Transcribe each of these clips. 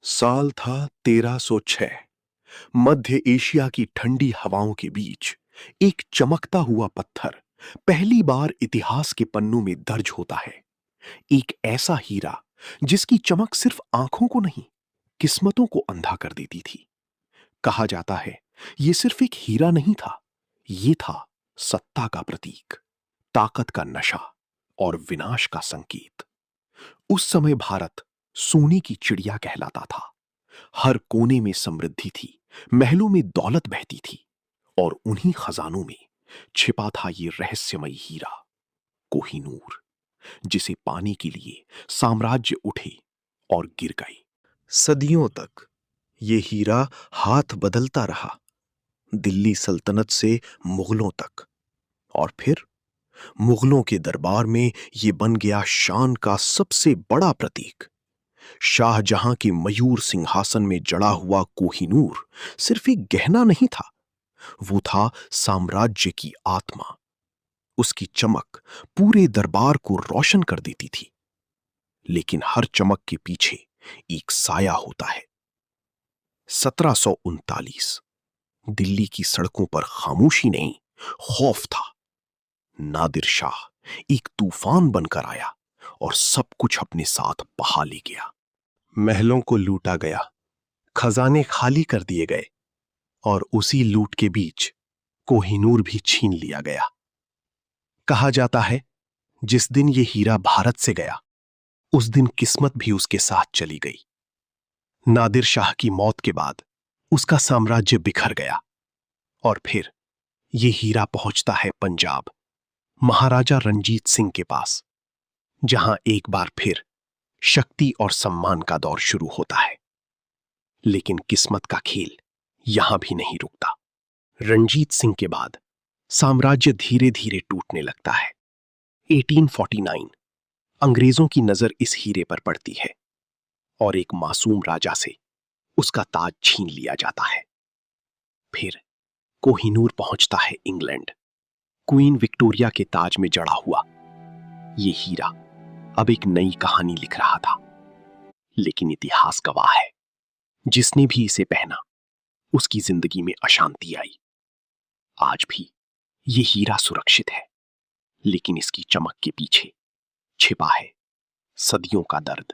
साल था 1306। मध्य एशिया की ठंडी हवाओं के बीच एक चमकता हुआ पत्थर पहली बार इतिहास के पन्नों में दर्ज होता है। एक ऐसा हीरा जिसकी चमक सिर्फ आंखों को नहीं, किस्मतों को अंधा कर देती थी। कहा जाता है यह सिर्फ एक हीरा नहीं था, यह था सत्ता का प्रतीक, ताकत का नशा और विनाश का संकेत। उस समय भारत सोने की चिड़िया कहलाता था। हर कोने में समृद्धि थी, महलों में दौलत बहती थी और उन्हीं खजानों में छिपा था ये रहस्यमयी हीरा, कोहिनूर, जिसे पाने के लिए साम्राज्य उठे और गिर गए। सदियों तक ये हीरा हाथ बदलता रहा, दिल्ली सल्तनत से मुगलों तक, और फिर मुगलों के दरबार में ये बन गया शान का सबसे बड़ा प्रतीक। शाहजहां के मयूर सिंहासन में जड़ा हुआ कोहिनूर सिर्फ एक गहना नहीं था, वो था साम्राज्य की आत्मा। उसकी चमक पूरे दरबार को रोशन कर देती थी। लेकिन हर चमक के पीछे एक साया होता है। 1739 दिल्ली की सड़कों पर खामोशी नहीं, खौफ था। नादिर शाह एक तूफान बनकर आया और सब कुछ अपने साथ बहा ले गया। महलों को लूटा गया, खजाने खाली कर दिए गए और उसी लूट के बीच कोहिनूर भी छीन लिया गया। कहा जाता है जिस दिन ये हीरा भारत से गया, उस दिन किस्मत भी उसके साथ चली गई। नादिर शाह की मौत के बाद उसका साम्राज्य बिखर गया और फिर ये हीरा पहुंचता है पंजाब, महाराजा रंजीत सिंह के पास, जहां एक बार फिर शक्ति और सम्मान का दौर शुरू होता है। लेकिन किस्मत का खेल यहां भी नहीं रुकता। रंजीत सिंह के बाद साम्राज्य धीरे धीरे टूटने लगता है। 1849 अंग्रेजों की नजर इस हीरे पर पड़ती है और एक मासूम राजा से उसका ताज छीन लिया जाता है। फिर कोहिनूर पहुंचता है इंग्लैंड, क्वीन विक्टोरिया के ताज में जड़ा हुआ। यह हीरा अब एक नई कहानी लिख रहा था। लेकिन इतिहास गवाह है, जिसने भी इसे पहना उसकी जिंदगी में अशांति आई। आज भी यह हीरा सुरक्षित है, लेकिन इसकी चमक के पीछे छिपा है सदियों का दर्द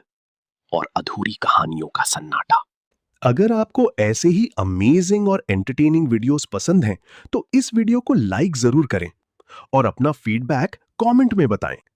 और अधूरी कहानियों का सन्नाटा। अगर आपको ऐसे ही अमेजिंग और एंटरटेनिंग वीडियोस पसंद हैं, तो इस वीडियो को लाइक जरूर करें और अपना फीडबैक कमेंट में बताएं।